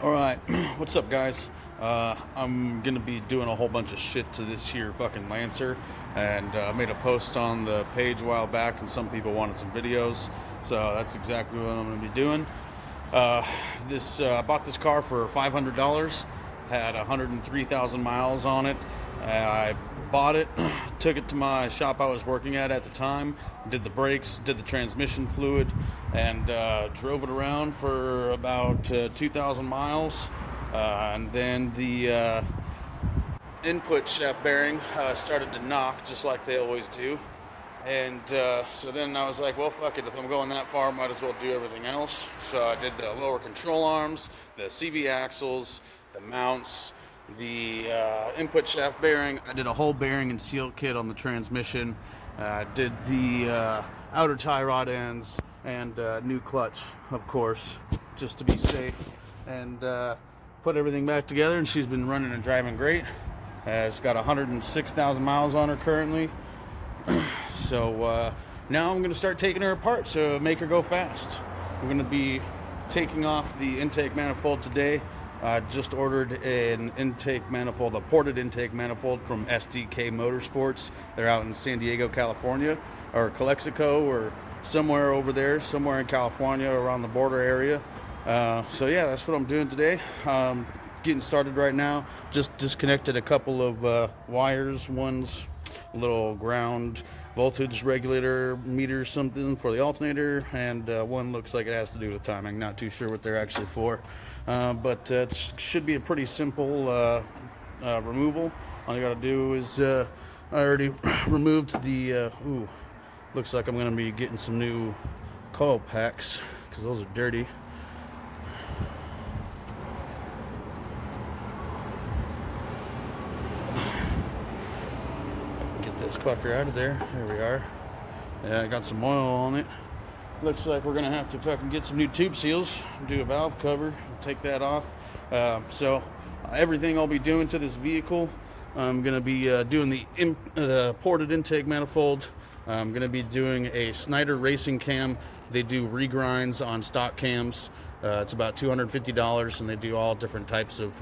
Alright, what's up guys? I'm gonna be doing a whole bunch of shit to this here fucking Lancer, and I made a post on the page a while back and some people wanted some videos, so that's exactly what I'm gonna be doing. I bought this car for $500, had 103,000 miles on it. I bought it, took it to my shop I was working at the time, did the brakes, did the transmission fluid, and drove it around for about 2,000 miles. And then the input shaft bearing started to knock, just like they always do. And so then I was like, well, fuck it. If I'm going that far, might as well do everything else. So I did the lower control arms, the CV axles, the mounts, the input shaft bearing. I did a whole bearing and seal kit on the transmission. Did the outer tie rod ends and new clutch, of course, just to be safe. And put everything back together, and she's been running and driving great. It's got 106,000 miles on her currently. So now I'm going to start taking her apart to make her go fast. We're going to be taking off the intake manifold today. I just ordered an intake manifold, a ported intake manifold from SDK Motorsports. They're out in San Diego, California, or Calexico, or somewhere over there, somewhere in California, around the border area. So yeah, that's what I'm doing today. Getting started right now. Just disconnected a couple of wires. One's a little ground voltage regulator meter something for the alternator, and one looks like it has to do with timing. Not too sure what they're actually for, but it should be a pretty simple removal. All you gotta do is I already removed the looks like I'm gonna be getting some new coil packs because those are dirty. This fucker out of there. There we are. Yeah, I got some oil on it. Looks like we're gonna have to fucking get some new tube seals, do a valve cover, take that off. So everything I'll be doing to this vehicle, I'm gonna be doing the ported intake manifold. I'm gonna be doing a Snyder racing cam. They do regrinds on stock cams. It's about $250, and they do all different types of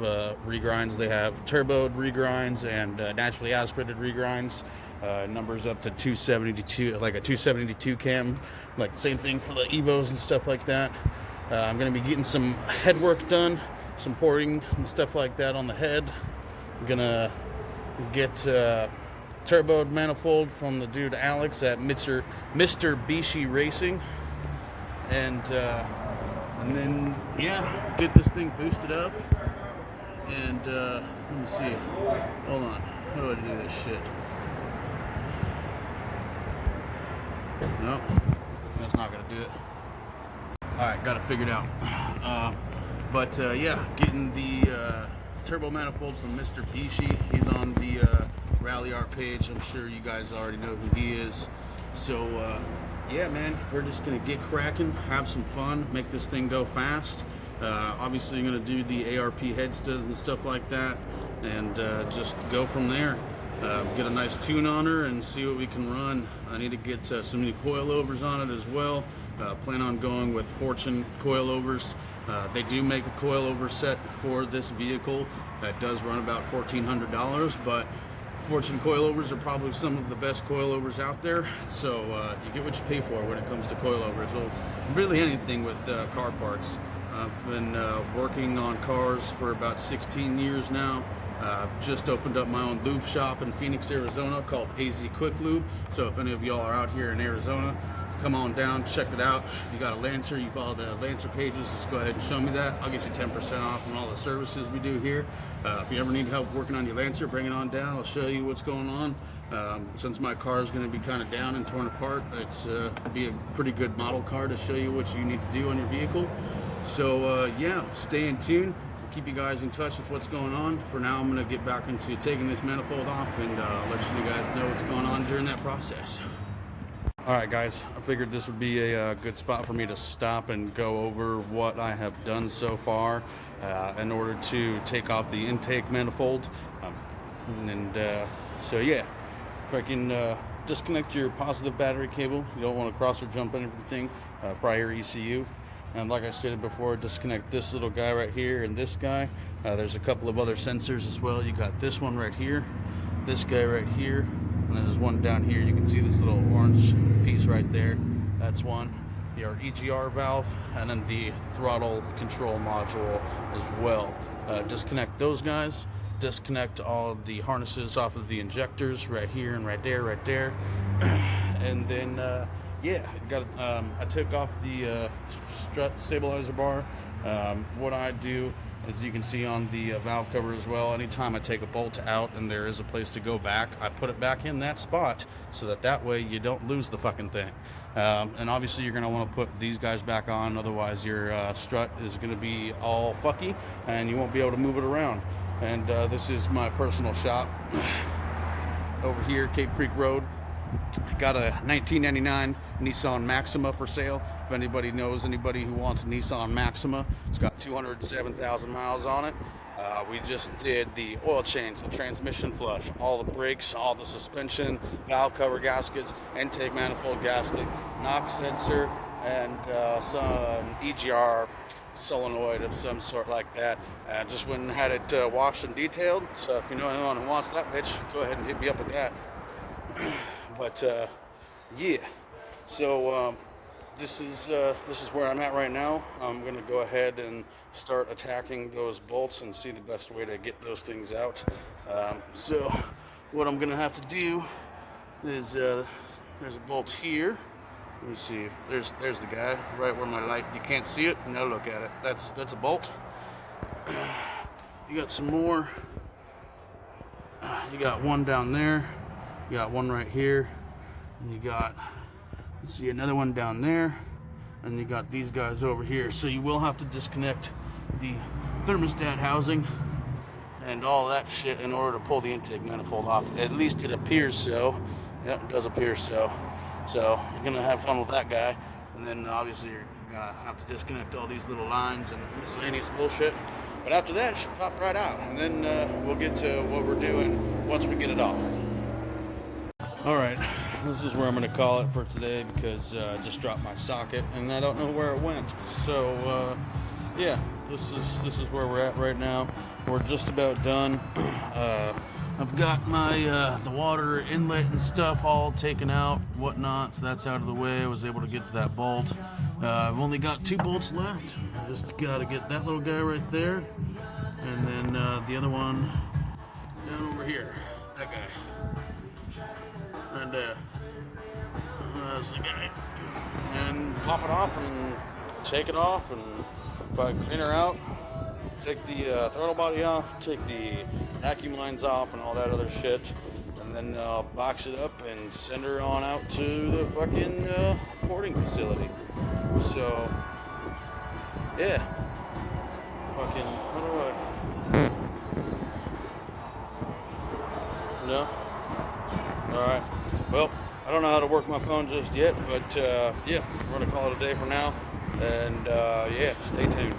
regrinds. They have turboed regrinds and naturally aspirated regrinds. Numbers up to 272, like a 272 cam, like same thing for the Evos and stuff like that. I'm going to be getting some head work done, some porting and stuff like that on the head. I'm going to get turboed manifold from the dude Alex at Mr. Bishi Racing, and then yeah, get this thing boosted up. And let me see. Hold on. How do I do this shit? No, that's not gonna do it. Alright, got it figured out. Yeah, getting the turbo manifold from Mr. Bishi. He's on the Rally Art page. I'm sure you guys already know who he is. So yeah, man, we're just gonna get cracking, have some fun, make this thing go fast. Obviously I'm gonna do the ARP head studs and stuff like that, and just go from there. Get a nice tune on her and see what we can run. I need to get some new coilovers on it as well. Plan on going with Fortune coilovers. They do make a coilover set for this vehicle that does run about $1,400, but Fortune coilovers are probably some of the best coilovers out there. So you get what you pay for when it comes to coilovers. So really anything with car parts. I've been working on cars for about 16 years now. Just opened up my own lube shop in Phoenix, Arizona called AZ Quick Lube. So if any of y'all are out here in Arizona, come on down, check it out. If you got a Lancer, you follow the Lancer pages, just go ahead and show me that. I'll get you 10% off on all the services we do here. If you ever need help working on your Lancer, bring it on down. I'll show you what's going on. Since my car is going to be kind of down and torn apart, it's be a pretty good model car to show you what you need to do on your vehicle. So yeah, stay in tune. Keep you guys in touch with what's going on. For now, I'm going to get back into taking this manifold off and let you guys know what's going on during that process. Alright guys, I figured this would be a good spot for me to stop and go over what I have done so far in order to take off the intake manifold. So yeah, if I can disconnect your positive battery cable, you don't want to cross or jump anything, fry your ECU. And like I stated before, disconnect this little guy right here and this guy. There's a couple of other sensors as well. You got this one right here, this guy right here, and then there's one down here. You can see this little orange piece right there. That's one. Your EGR valve, and then the throttle control module as well. Disconnect those guys. Disconnect all the harnesses off of the injectors right here and right there, and then yeah, I took off the strut stabilizer bar. What I do, as you can see on the valve cover as well, anytime I take a bolt out and there is a place to go back, I put it back in that spot so that way you don't lose the fucking thing. And obviously you're going to want to put these guys back on, otherwise your strut is going to be all fucky and you won't be able to move it around. And this is my personal shop over here, Cave Creek Road. Got a 1999 Nissan Maxima for sale. If anybody knows anybody who wants a Nissan Maxima, it's got 207,000 miles on it. We just did the oil change, the transmission flush, all the brakes, all the suspension, valve cover gaskets, intake manifold gasket, knock sensor, and some EGR solenoid of some sort like that. Just went and had it washed and detailed. So if you know anyone who wants that bitch, go ahead and hit me up with that. But yeah, so this is where I'm at right now. I'm gonna go ahead and start attacking those bolts and see the best way to get those things out. So what I'm gonna have to do is there's a bolt here. Let me see. There's the guy right where my light. You can't see it. Now look at it. That's a bolt. You got some more. You got one down there. You got one right here, and you got, let's see, another one down there, and you got these guys over here. So you will have to disconnect the thermostat housing and all that shit in order to pull the intake manifold off. At least it appears so. Yeah, it does appear so. So you're gonna have fun with that guy, and then obviously you're gonna have to disconnect all these little lines and miscellaneous bullshit. But after that, it should pop right out, and then we'll get to what we're doing once we get it off. All right, this is where I'm going to call it for today because I just dropped my socket and I don't know where it went. So yeah, this is where we're at right now. We're just about done. I've got my the water inlet and stuff all taken out, whatnot, so that's out of the way. I was able to get to that bolt. I've only got 2 bolts left. I just got to get that little guy right there, and then the other one down over here. That guy. And that's the guy. And pop it off and take it off and clean her out. Take the throttle body off, take the vacuum lines off and all that other shit. And then box it up and send her on out to the fucking porting facility. So, yeah. Fucking, how do I? No? Alright. Well, I don't know how to work my phone just yet, but yeah, we're going to call it a day for now. And yeah, stay tuned.